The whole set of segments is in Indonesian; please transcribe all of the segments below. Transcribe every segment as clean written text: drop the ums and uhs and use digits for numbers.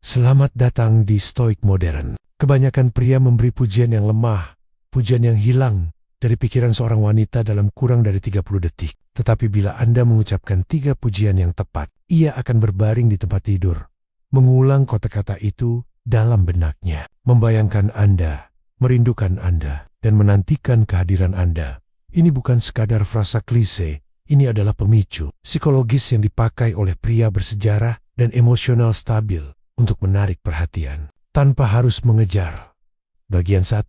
Selamat datang di Stoik Modern. Kebanyakan pria memberi pujian yang lemah, pujian yang hilang dari pikiran seorang wanita dalam kurang dari 30 detik. Tetapi bila Anda mengucapkan 3 pujian yang tepat, ia akan berbaring di tempat tidur, mengulang kata-kata itu dalam benaknya, membayangkan Anda, merindukan Anda, dan menantikan kehadiran Anda. Ini bukan sekadar frasa klise, ini adalah pemicu psikologis yang dipakai oleh pria bersejarah dan emosional stabil untuk menarik perhatian, tanpa harus mengejar. Bagian 1.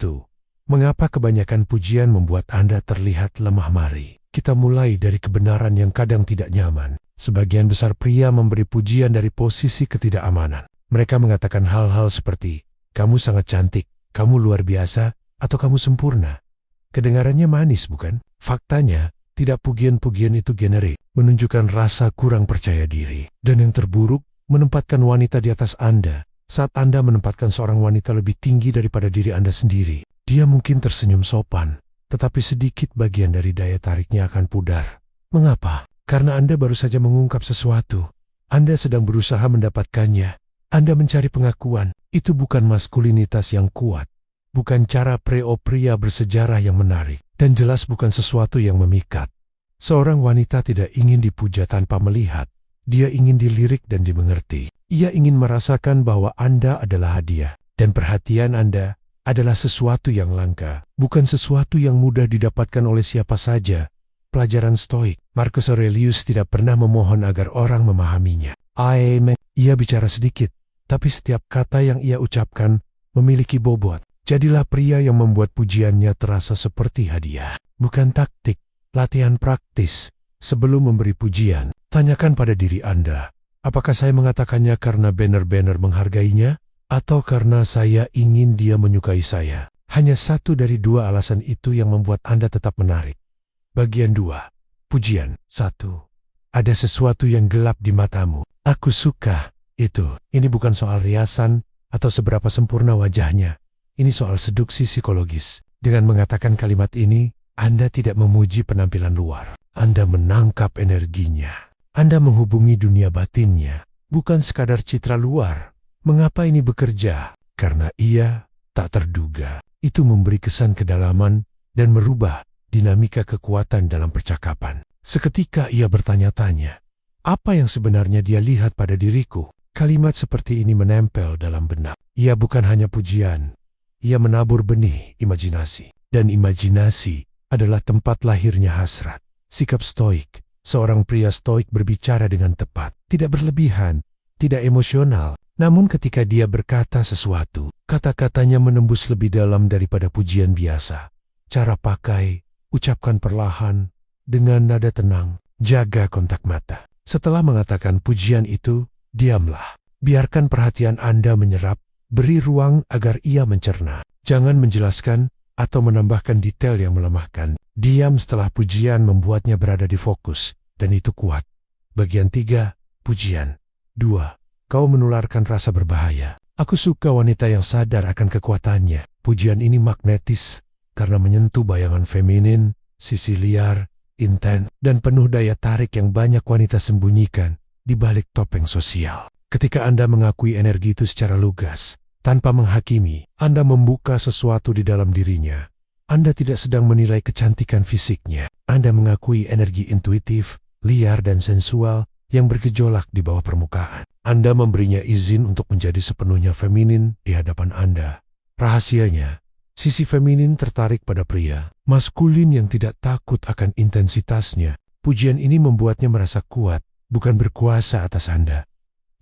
Mengapa kebanyakan pujian membuat Anda terlihat lemah? Mari kita mulai dari kebenaran yang kadang tidak nyaman. Sebagian besar pria memberi pujian dari posisi ketidakamanan. Mereka mengatakan hal-hal seperti, kamu sangat cantik, kamu luar biasa, atau kamu sempurna. Kedengarannya manis, bukan? Faktanya, tidak pujian-pujian itu generik, menunjukkan rasa kurang percaya diri. Dan yang terburuk, menempatkan wanita di atas Anda. Saat Anda menempatkan seorang wanita lebih tinggi daripada diri Anda sendiri, dia mungkin tersenyum sopan, tetapi sedikit bagian dari daya tariknya akan pudar. Mengapa? Karena Anda baru saja mengungkap sesuatu. Anda sedang berusaha mendapatkannya. Anda mencari pengakuan. Itu bukan maskulinitas yang kuat. Bukan cara pria bersejarah yang menarik. Dan jelas bukan sesuatu yang memikat. Seorang wanita tidak ingin dipuja tanpa melihat. Dia ingin dilirik dan dimengerti. Ia ingin merasakan bahwa Anda adalah hadiah. Dan perhatian Anda adalah sesuatu yang langka. Bukan sesuatu yang mudah didapatkan oleh siapa saja. Pelajaran Stoik, Marcus Aurelius tidak pernah memohon agar orang memahaminya. Ia bicara sedikit, tapi setiap kata yang ia ucapkan memiliki bobot. Jadilah pria yang membuat pujiannya terasa seperti hadiah. Bukan taktik, latihan praktis. Sebelum memberi pujian, tanyakan pada diri Anda, apakah saya mengatakannya karena benar-benar menghargainya, atau karena saya ingin dia menyukai saya? Hanya satu dari 2 alasan itu yang membuat Anda tetap menarik. Bagian 2. Pujian. 1. Ada sesuatu yang gelap di matamu. Aku suka itu. Ini bukan soal riasan atau seberapa sempurna wajahnya. Ini soal seduksi psikologis. Dengan mengatakan kalimat ini, Anda tidak memuji penampilan luar. Anda menangkap energinya. Anda menghubungi dunia batinnya. Bukan sekadar citra luar. Mengapa ini bekerja? Karena ia tak terduga. Itu memberi kesan kedalaman dan merubah dinamika kekuatan dalam percakapan. Seketika ia bertanya-tanya, apa yang sebenarnya dia lihat pada diriku? Kalimat seperti ini menempel dalam benak. Ia bukan hanya pujian. Ia menabur benih imajinasi. Dan imajinasi adalah tempat lahirnya hasrat. Sikap stoik. Seorang pria stoik berbicara dengan tepat. Tidak berlebihan. Tidak emosional. Namun ketika dia berkata sesuatu, kata-katanya menembus lebih dalam daripada pujian biasa. Cara pakai, ucapkan perlahan, dengan nada tenang, jaga kontak mata. Setelah mengatakan pujian itu, diamlah. Biarkan perhatian Anda menyerap, beri ruang agar ia mencerna. Jangan menjelaskan atau menambahkan detail yang melemahkan. Diam setelah pujian membuatnya berada di fokus, dan itu kuat. Bagian 3, pujian. 2. Kau menularkan rasa berbahaya. Aku suka wanita yang sadar akan kekuatannya. Pujian ini magnetis, karena menyentuh bayangan feminin, sisi liar, intens, dan penuh daya tarik yang banyak wanita sembunyikan di balik topeng sosial. Ketika Anda mengakui energi itu secara lugas, tanpa menghakimi, Anda membuka sesuatu di dalam dirinya. Anda tidak sedang menilai kecantikan fisiknya. Anda mengakui energi intuitif, liar dan sensual yang bergejolak di bawah permukaan. Anda memberinya izin untuk menjadi sepenuhnya feminin di hadapan Anda. Rahasianya, sisi feminin tertarik pada pria, maskulin yang tidak takut akan intensitasnya. Pujian ini membuatnya merasa kuat, bukan berkuasa atas Anda.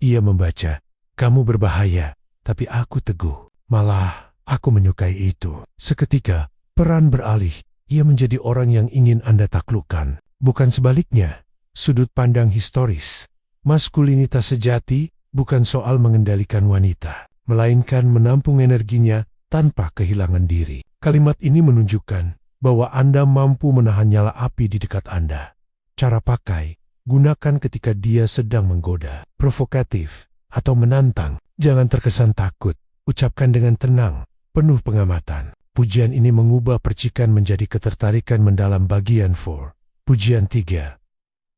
Ia membaca, kamu berbahaya, tapi aku teguh. Malah, aku menyukai itu. Seketika, peran beralih. Ia menjadi orang yang ingin Anda taklukkan. Bukan sebaliknya. Sudut pandang historis. Maskulinitas sejati bukan soal mengendalikan wanita, melainkan menampung energinya tanpa kehilangan diri. Kalimat ini menunjukkan bahwa Anda mampu menahan nyala api di dekat Anda. Cara pakai, gunakan ketika dia sedang menggoda, provokatif, atau menantang. Jangan terkesan takut, ucapkan dengan tenang, penuh pengamatan. Pujian ini mengubah percikan menjadi ketertarikan mendalam. Bagian 4. Pujian 3.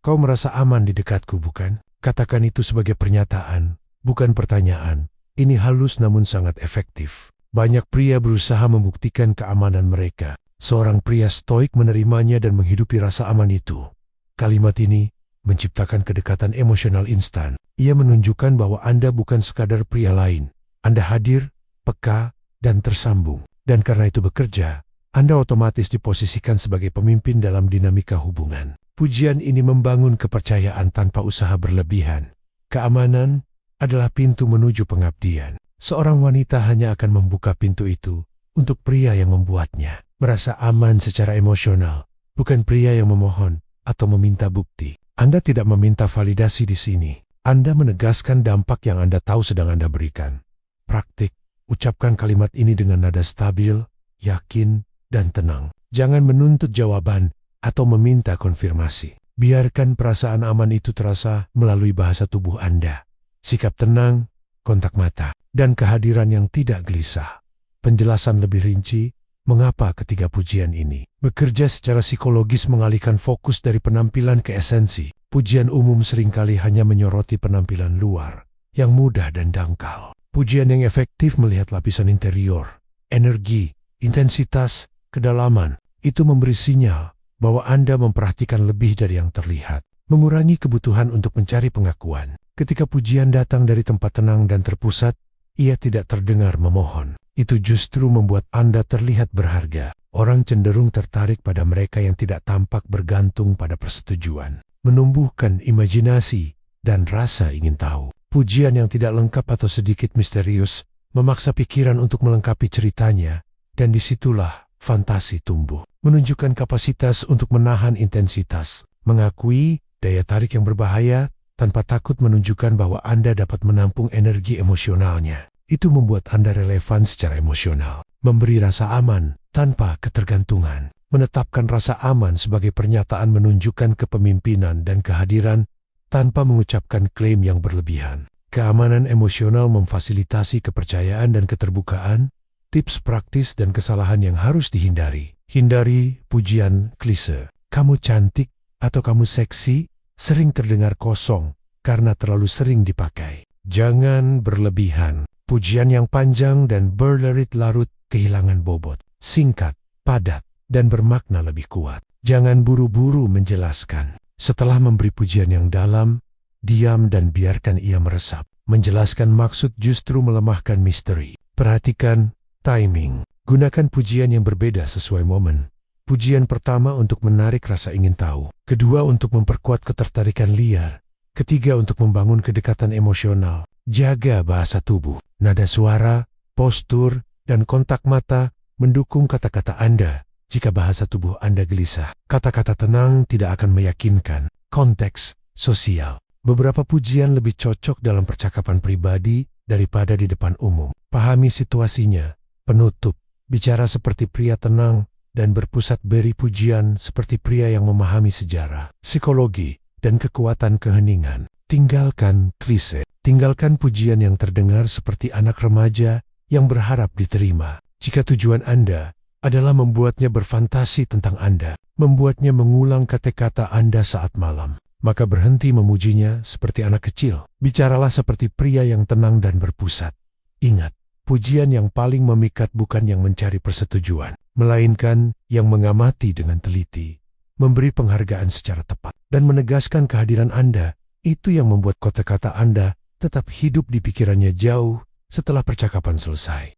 Kau merasa aman di dekatku, bukan? Katakan itu sebagai pernyataan, bukan pertanyaan. Ini halus namun sangat efektif. Banyak pria berusaha membuktikan keamanan mereka. Seorang pria stoik menerimanya dan menghidupi rasa aman itu. Kalimat ini menciptakan kedekatan emosional instan. Ia menunjukkan bahwa Anda bukan sekadar pria lain. Anda hadir, peka, dan tersambung. Dan karena itu bekerja, Anda otomatis diposisikan sebagai pemimpin dalam dinamika hubungan. Pujian ini membangun kepercayaan tanpa usaha berlebihan. Keamanan adalah pintu menuju pengabdian. Seorang wanita hanya akan membuka pintu itu untuk pria yang membuatnya merasa aman secara emosional, bukan pria yang memohon atau meminta bukti. Anda tidak meminta validasi di sini. Anda menegaskan dampak yang Anda tahu sedang Anda berikan. Praktik, ucapkan kalimat ini dengan nada stabil, yakin, dan tenang. Jangan menuntut jawaban atau meminta konfirmasi. Biarkan perasaan aman itu terasa melalui bahasa tubuh Anda. Sikap tenang, kontak mata, dan kehadiran yang tidak gelisah. Penjelasan lebih rinci, mengapa ketiga pujian ini bekerja secara psikologis mengalihkan fokus dari penampilan ke esensi. Pujian umum seringkali hanya menyoroti penampilan luar, yang mudah dan dangkal. Pujian yang efektif melihat lapisan interior, energi, intensitas, kedalaman. Itu memberi sinyal bahwa Anda memperhatikan lebih dari yang terlihat. Mengurangi kebutuhan untuk mencari pengakuan. Ketika pujian datang dari tempat tenang dan terpusat, ia tidak terdengar memohon. Itu justru membuat Anda terlihat berharga. Orang cenderung tertarik pada mereka yang tidak tampak bergantung pada persetujuan. Menumbuhkan imajinasi dan rasa ingin tahu. Pujian yang tidak lengkap atau sedikit misterius memaksa pikiran untuk melengkapi ceritanya, dan disitulah fantasi tumbuh. Menunjukkan kapasitas untuk menahan intensitas. Mengakui daya tarik yang berbahaya tanpa takut menunjukkan bahwa Anda dapat menampung energi emosionalnya. Itu membuat Anda relevan secara emosional. Memberi rasa aman tanpa ketergantungan. Menetapkan rasa aman sebagai pernyataan menunjukkan kepemimpinan dan kehadiran tanpa mengucapkan klaim yang berlebihan. Keamanan emosional memfasilitasi kepercayaan dan keterbukaan, tips praktis dan kesalahan yang harus dihindari. Hindari pujian klise. Kamu cantik atau kamu seksi sering terdengar kosong karena terlalu sering dipakai. Jangan berlebihan. Pujian yang panjang dan berlarut-larut kehilangan bobot. Singkat, padat, dan bermakna lebih kuat. Jangan buru-buru menjelaskan. Setelah memberi pujian yang dalam, diam dan biarkan ia meresap. Menjelaskan maksud justru melemahkan misteri. Perhatikan timing. Gunakan pujian yang berbeda sesuai momen. Pujian pertama untuk menarik rasa ingin tahu. Kedua untuk memperkuat ketertarikan liar. Ketiga untuk membangun kedekatan emosional. Jaga bahasa tubuh, nada suara, postur, dan kontak mata mendukung kata-kata Anda. Jika bahasa tubuh Anda gelisah, kata-kata tenang tidak akan meyakinkan. Konteks sosial. Beberapa pujian lebih cocok dalam percakapan pribadi daripada di depan umum. Pahami situasinya. Penutup. Bicara seperti pria tenang dan berpusat beri pujian seperti pria yang memahami sejarah, psikologi, dan kekuatan keheningan. Tinggalkan klise. Tinggalkan pujian yang terdengar seperti anak remaja yang berharap diterima. Jika tujuan Anda adalah membuatnya berfantasi tentang Anda, membuatnya mengulang kata-kata Anda saat malam, maka berhenti memujinya seperti anak kecil. Bicaralah seperti pria yang tenang dan berpusat. Ingat, pujian yang paling memikat bukan yang mencari persetujuan, melainkan yang mengamati dengan teliti, memberi penghargaan secara tepat, dan menegaskan kehadiran Anda. Itu yang membuat kata-kata Anda tetap hidup di pikirannya jauh setelah percakapan selesai.